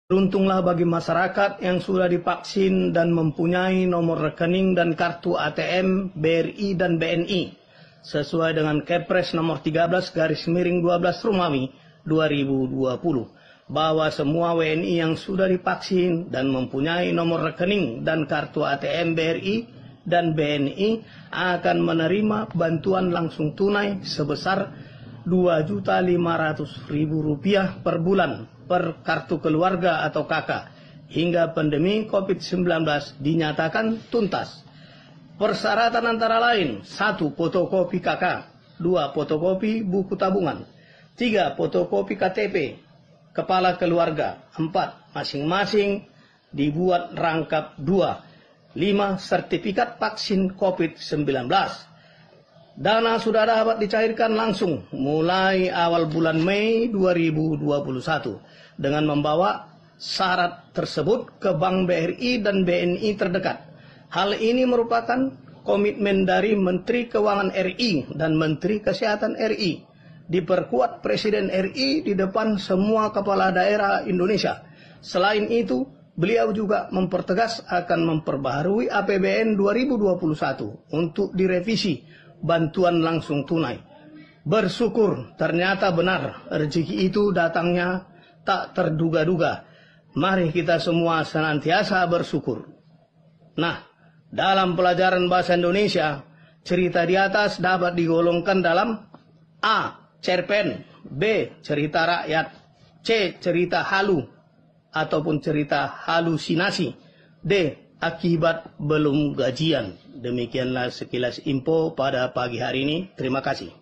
Beruntunglah bagi masyarakat yang sudah divaksin dan mempunyai nomor rekening dan kartu ATM BRI dan BNI sesuai dengan Kepres nomor 13/12 Romawi 2020 bahwa semua WNI yang sudah divaksin dan mempunyai nomor rekening dan kartu ATM BRI dan BNI akan menerima bantuan langsung tunai sebesar Rp2.500.000 per bulan per kartu keluarga atau KK hingga pandemi COVID-19 dinyatakan tuntas. Persyaratan antara lain: 1. Fotokopi KK, 2. Fotokopi buku tabungan, 3. Fotokopi KTP kepala keluarga, 4. Masing-masing dibuat rangkap 2, 5. Sertifikat vaksin COVID-19. Dana sudah dapat dicairkan langsung mulai awal bulan Mei 2021 dengan membawa syarat tersebut ke Bank BRI dan BNI terdekat. Hal ini merupakan komitmen dari Menteri Keuangan RI dan Menteri Kesehatan RI, diperkuat Presiden RI di depan semua kepala daerah Indonesia. Selain itu, beliau juga mempertegas akan memperbaharui APBN 2021 untuk direvisi bantuan langsung tunai. Bersyukur ternyata benar rezeki itu datangnya tak terduga-duga. Mari kita semua senantiasa bersyukur. Nah, dalam pelajaran bahasa Indonesia, cerita di atas dapat digolongkan dalam A. Cerpen, B. Cerita rakyat, C. Cerita halu ataupun cerita halusinasi, D. Akibat belum gajian. Demikianlah sekilas info pada pagi hari ini. Terima kasih.